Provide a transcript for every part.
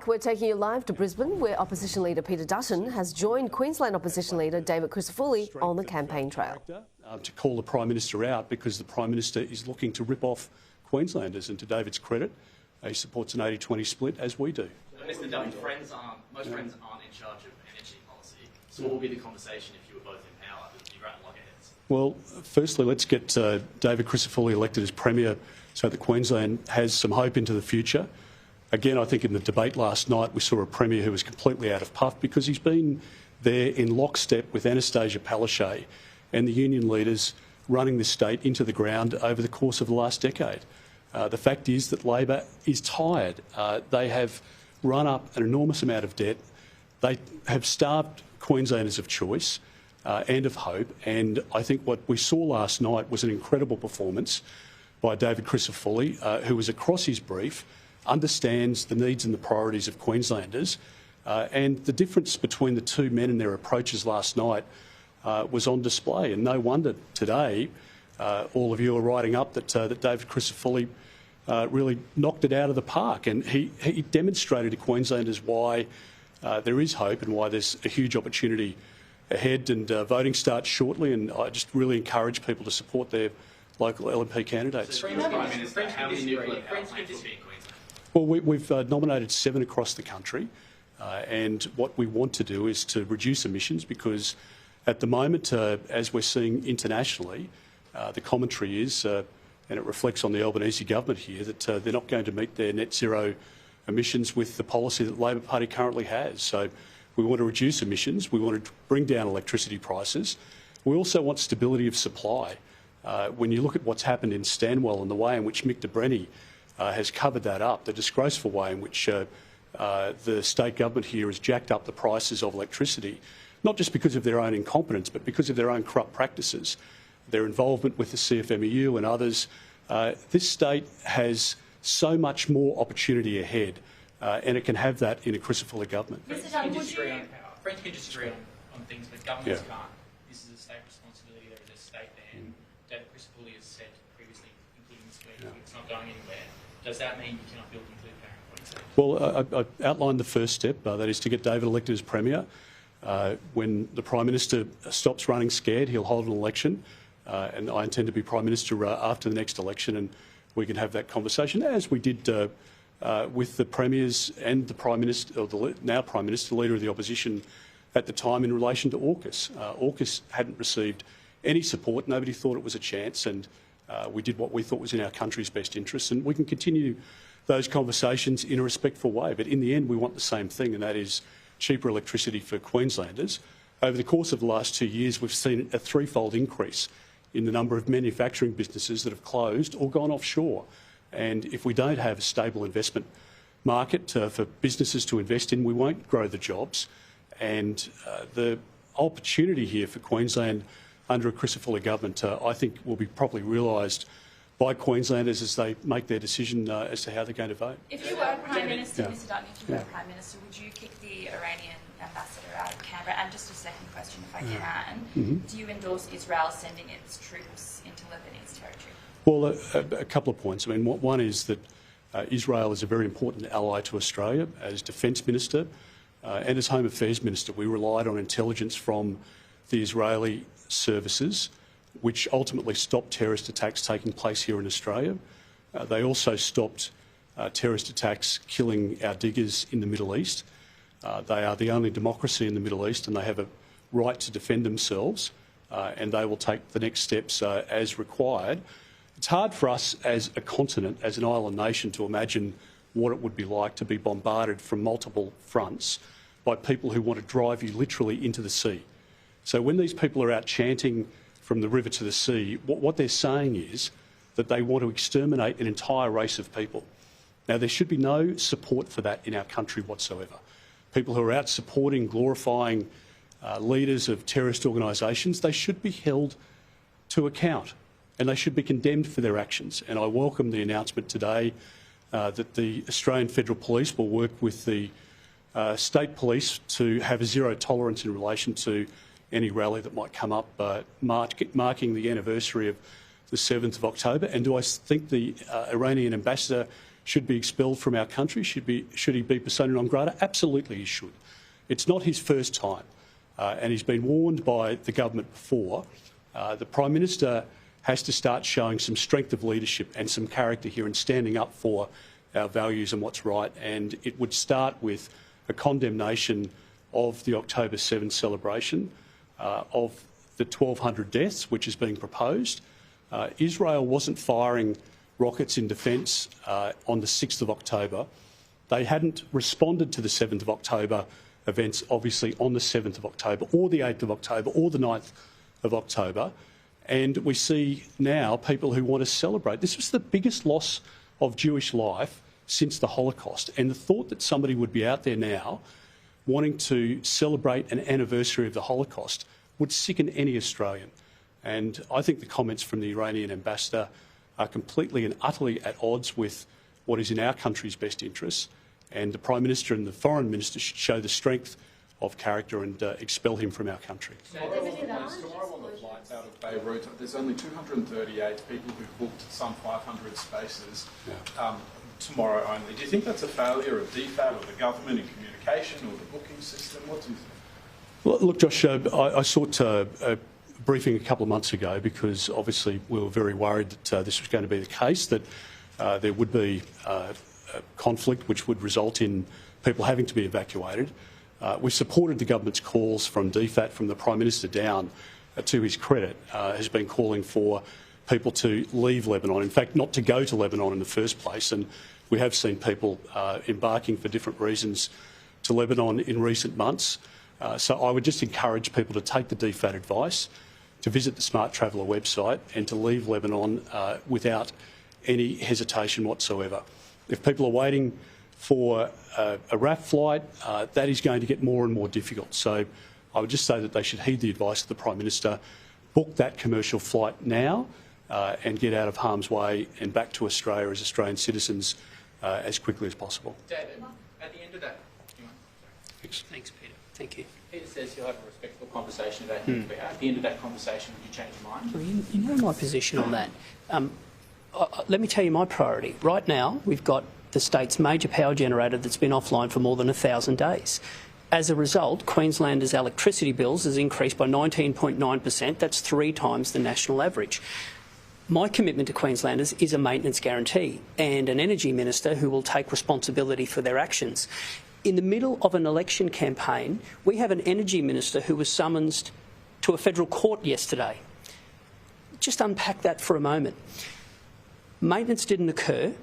We're taking you live to Brisbane, where Opposition Leader Peter Dutton has joined Queensland Opposition Leader David Crisafulli on the campaign trail. To call the Prime Minister out because the Prime Minister is looking to rip off Queenslanders, and to David's credit, he supports an 80-20 split, as we do. Mr Dutton, most friends aren't in charge of energy policy, so what will be the conversation if you were both in power? Does it be right loggerheads? Well, firstly, let's get David Crisafulli elected as Premier so that Queensland has some hope into the future. Again, I think in the debate last night we saw a Premier who was completely out of puff because he's been there in lockstep with Anastasia Palaszczuk and the union leaders running the state into the ground over the course of the last decade. The fact is that Labor is tired. They have run up an enormous amount of debt. They have starved Queenslanders of choice and of hope. And I think what we saw last night was an incredible performance by David Crisafulli, who was across his brief, understands the needs and the priorities of Queenslanders. And the difference between the two men and their approaches last night was on display. And no wonder today all of you are writing up that David Crisafulli really knocked it out of the park. And he demonstrated to Queenslanders why there is hope and why there's a huge opportunity ahead. And voting starts shortly, and I just really encourage people to support their local LNP candidates. So, Prime Minister, how many nuclear power plants will be in Queensland? Well, we've nominated 7 across the country, and what we want to do is to reduce emissions because at the moment, as we're seeing internationally, the commentary is, and it reflects on the Albanese government here, that they're not going to meet their net zero emissions with the policy that the Labor Party currently has. So we want to reduce emissions, we want to bring down electricity prices, we also want stability of supply. When you look at what's happened in Stanwell and the way in which Mick de Brenny has covered that up, the disgraceful way in which the state government here has jacked up the prices of electricity, not just because of their own incompetence, but because of their own corrupt practices, their involvement with the CFMEU and others. This state has so much more opportunity ahead, and it can have that in a Crisafulli government. Friends can disagree on things, but governments can't. This is a state responsibility. There is a state ban. David Crisafulli has said previously, including this week, it's not going anywhere. Does that mean you cannot build nuclear power in Queensland? Well, I outlined the first step, that is to get David elected as Premier. When the Prime Minister stops running scared, he'll hold an election, and I intend to be Prime Minister after the next election, and we can have that conversation, as we did with the Premiers and the Prime Minister, or the now Prime Minister, Leader of the Opposition at the time in relation to AUKUS. AUKUS hadn't received any support, nobody thought it was a chance, and we did what we thought was in our country's best interests, and we can continue those conversations in a respectful way. But in the end, we want the same thing, and that is cheaper electricity for Queenslanders. Over the course of the last 2 years, we've seen a threefold increase in the number of manufacturing businesses that have closed or gone offshore. And if we don't have a stable investment market for businesses to invest in, we won't grow the jobs. And the opportunity here for Queensland under a Crisafulli government, I think, will be properly realised by Queenslanders as they make their decision as to how they're going to vote. If you were Prime Minister, Mr Dutton, if you were Prime Minister, would you kick the Iranian ambassador out of Canberra? And just a second question, if I can. Do you endorse Israel sending its troops into Lebanese territory? Well, a couple of points. I mean, one is that Israel is a very important ally to Australia. As Defence Minister and as Home Affairs Minister, we relied on intelligence from the Israeli services, which ultimately stopped terrorist attacks taking place here in Australia. They also stopped terrorist attacks killing our diggers in the Middle East. They are the only democracy in the Middle East, and they have a right to defend themselves, and they will take the next steps as required. It's hard for us as a continent, as an island nation, to imagine what it would be like to be bombarded from multiple fronts by people who want to drive you literally into the sea. So when these people are out chanting from the river to the sea, what they're saying is that they want to exterminate an entire race of people. Now, there should be no support for that in our country whatsoever. People who are out supporting, glorifying leaders of terrorist organisations, they should be held to account and they should be condemned for their actions. And I welcome the announcement today that the Australian Federal Police will work with the state police to have a zero tolerance in relation to any rally that might come up marking the anniversary of the 7th of October. And do I think the Iranian ambassador should be expelled from our country? Should he be persona non grata? Absolutely he should. It's not his first time, and he's been warned by the government before. The Prime Minister has to start showing some strength of leadership and some character here and standing up for our values and what's right, and it would start with a condemnation of the October 7 celebration, of the 1,200 deaths which is being proposed. Israel wasn't firing rockets in defence on the 6th of October. They hadn't responded to the 7th of October events, obviously, on the 7th of October or the 8th of October or the 9th of October. And we see now people who want to celebrate. This was the biggest loss of Jewish life since the Holocaust. And the thought that somebody would be out there now wanting to celebrate an anniversary of the Holocaust would sicken any Australian. And I think the comments from the Iranian ambassador are completely and utterly at odds with what is in our country's best interests. And the Prime Minister and the Foreign Minister should show the strength of character and expel him from our country. Tomorrow on the flights out of Beirut, there's only 238 people who've booked some 500 spaces tomorrow only. Do you think that's a failure of DFAT or the government in communication or the booking system? What do you think? Well, look, Josh, I sought a briefing a couple of months ago because obviously we were very worried that this was going to be the case, that there would be a conflict which would result in people having to be evacuated. We supported the government's calls from DFAT, from the Prime Minister down, to his credit, has been calling for people to leave Lebanon, in fact not to go to Lebanon in the first place, and we have seen people embarking for different reasons to Lebanon in recent months. So I would just encourage people to take the DFAT advice, to visit the Smart Traveller website and to leave Lebanon without any hesitation whatsoever. If people are waiting for a RAF flight, that is going to get more and more difficult. So I would just say that they should heed the advice of the Prime Minister, book that commercial flight now and get out of harm's way and back to Australia as Australian citizens as quickly as possible. David, at the end of that... Thanks, Peter. Thank you. Peter says he'll have a respectful conversation about him, but at the end of that conversation, would you change your mind? Well, you know my position on that. Let me tell you my priority. Right now, we've got the state's major power generator that's been offline for more than 1,000 days. As a result, Queenslanders' electricity bills has increased by 19.9%. That's 3 times the national average. My commitment to Queenslanders is a maintenance guarantee and an energy minister who will take responsibility for their actions. In the middle of an election campaign, we have an energy minister who was summoned to a federal court yesterday. Just unpack that for a moment. Maintenance didn't occur.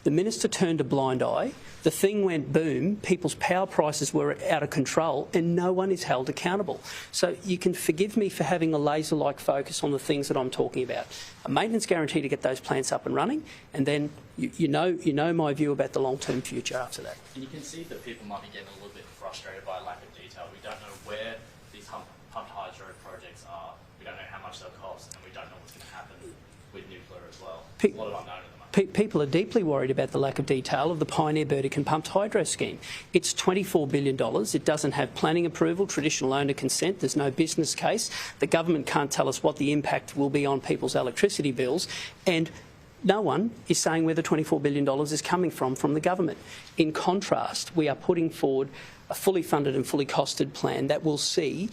The minister turned a blind eye. The thing went boom. People's power prices were out of control and no one is held accountable. So you can forgive me for having a laser-like focus on the things that I'm talking about. A maintenance guarantee to get those plants up and running, and then you know my view about the long-term future after that. And you can see that people might be getting a little bit frustrated by lack of detail. We don't know where these pumped hydro projects are. We don't know how much they'll cost, and we don't know what's going to happen with nuclear as well. There's a lot of unknown at the moment. People are deeply worried about the lack of detail of the Pioneer Burdekin pumped hydro scheme. It's $24 billion. It doesn't have planning approval, traditional owner consent. There's no business case. The government can't tell us what the impact will be on people's electricity bills. And no one is saying where the $24 billion is coming from the government. In contrast, we are putting forward a fully funded and fully costed plan that will see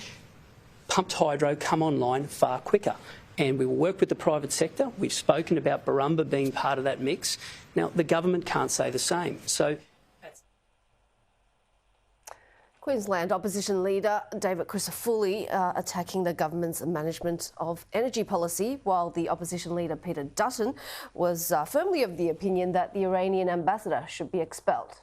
pumped hydro come online far quicker. And we will work with the private sector. We've spoken about Barumba being part of that mix. Now, the government can't say the same. So, Queensland opposition leader David Crisafulli attacking the government's management of energy policy, while the opposition leader Peter Dutton was firmly of the opinion that the Iranian ambassador should be expelled.